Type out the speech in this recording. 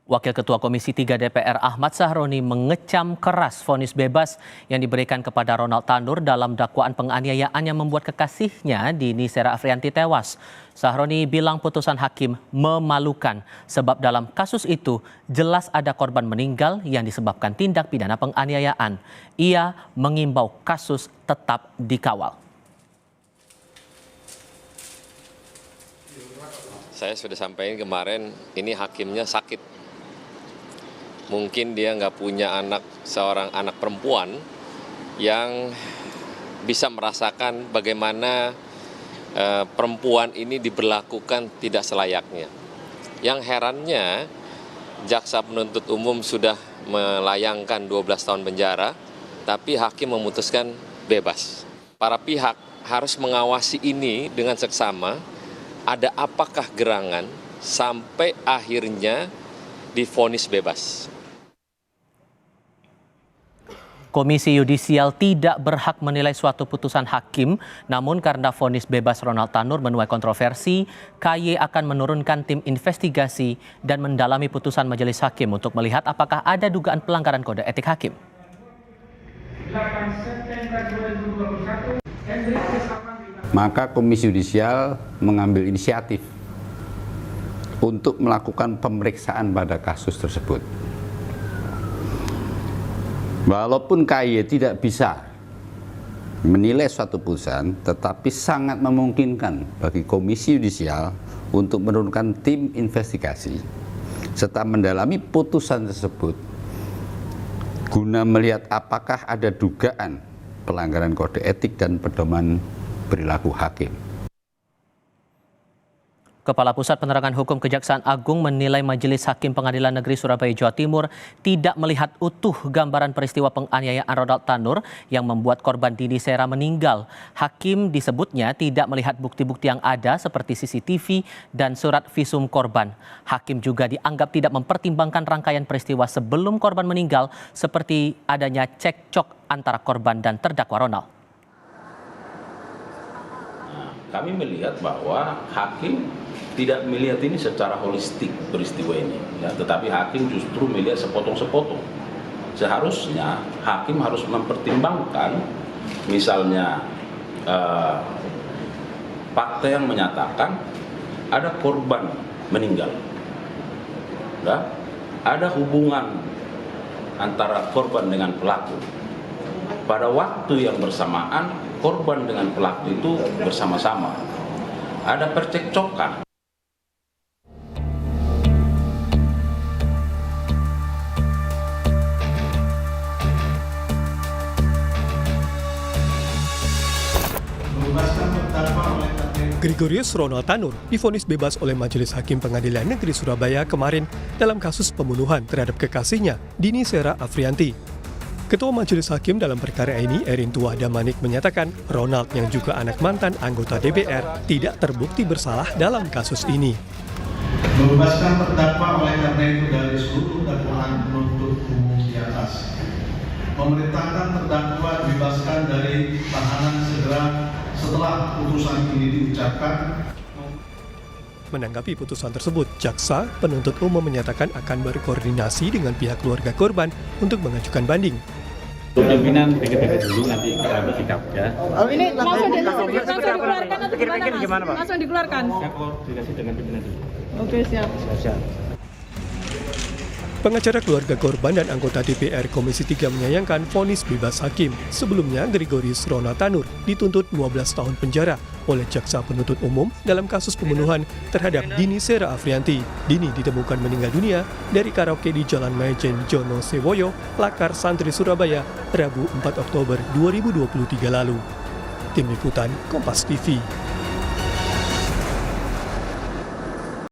Wakil Ketua Komisi 3 DPR Ahmad Sahroni mengecam keras vonis bebas yang diberikan kepada Ronald Tanur dalam dakwaan penganiayaan yang membuat kekasihnya Dini Sera Afrianti tewas. Sahroni bilang putusan hakim memalukan sebab dalam kasus itu jelas ada korban meninggal yang disebabkan tindak pidana penganiayaan. Ia mengimbau kasus tetap dikawal. Saya sudah sampaikan kemarin, ini hakimnya sakit. Mungkin dia nggak punya seorang anak perempuan yang bisa merasakan bagaimana perempuan ini diberlakukan tidak selayaknya. Yang herannya, jaksa penuntut umum sudah melayangkan 12 tahun penjara, tapi hakim memutuskan bebas. Para pihak harus mengawasi ini dengan seksama, ada apakah gerangan sampai akhirnya divonis bebas. Komisi Yudisial tidak berhak menilai suatu putusan hakim, namun karena vonis bebas Ronald Tanur menuai kontroversi, KY akan menurunkan tim investigasi dan mendalami putusan majelis hakim untuk melihat apakah ada dugaan pelanggaran kode etik hakim. Maka Komisi Yudisial mengambil inisiatif untuk melakukan pemeriksaan pada kasus tersebut. Walaupun KY tidak bisa menilai suatu putusan, tetapi sangat memungkinkan bagi Komisi Yudisial untuk menurunkan tim investigasi serta mendalami putusan tersebut guna melihat apakah ada dugaan pelanggaran kode etik dan pedoman perilaku hakim. Kepala Pusat Penerangan Hukum Kejaksaan Agung menilai Majelis Hakim Pengadilan Negeri Surabaya, Jawa Timur tidak melihat utuh gambaran peristiwa penganiayaan Ronald Tanur yang membuat korban Dini Sera meninggal. Hakim disebutnya tidak melihat bukti-bukti yang ada seperti CCTV dan surat visum korban. Hakim juga dianggap tidak mempertimbangkan rangkaian peristiwa sebelum korban meninggal seperti adanya cekcok antara korban dan terdakwa Ronald. Kami melihat bahwa hakim tidak melihat ini secara holistik peristiwa ini, ya, tetapi hakim justru melihat sepotong-sepotong. Seharusnya hakim harus mempertimbangkan misalnya fakta yang menyatakan ada korban meninggal, ya, ada hubungan antara korban dengan pelaku. Pada waktu yang bersamaan, korban dengan pelaku itu bersama-sama. Ada percekcokan. Gregorius Ronald Tanur divonis bebas oleh Majelis Hakim Pengadilan Negeri Surabaya kemarin dalam kasus pembunuhan terhadap kekasihnya, Dini Sera Afrianti. Ketua Majelis Hakim dalam perkara ini, Erin Tua Damanik, menyatakan Ronald yang juga anak mantan anggota DPR tidak terbukti bersalah dalam kasus ini. Membebaskan terdakwa oleh karena itu dari seluruh dakwaan penuntut umum di atas. Memerintahkan terdakwa dibebaskan dari tahanan segera setelah putusan ini diucapkan. Menanggapi putusan tersebut, jaksa penuntut umum menyatakan akan berkoordinasi dengan pihak keluarga korban untuk mengajukan banding. Pimpinan pikir-pikir dulu, nanti kita bersikap, ya. Oh, ini langsung dikeluarkan atau gimana, Mas? Langsung dikeluarkan. Saya koordinasi dengan pimpinan dulu. Oke, siap. Pengacara keluarga korban dan anggota DPR Komisi 3 menyayangkan vonis bebas hakim. Sebelumnya, Gregorius Ronald Tanur dituntut 12 tahun penjara oleh jaksa penuntut umum dalam kasus pembunuhan terhadap Dini Sera Afrianti. Dini ditemukan meninggal dunia dari karaoke di Jalan Majen Jono Sewoyo, Lakar Santri, Surabaya, Rabu 4 Oktober 2023 lalu. Tim Liputan Kompas TV.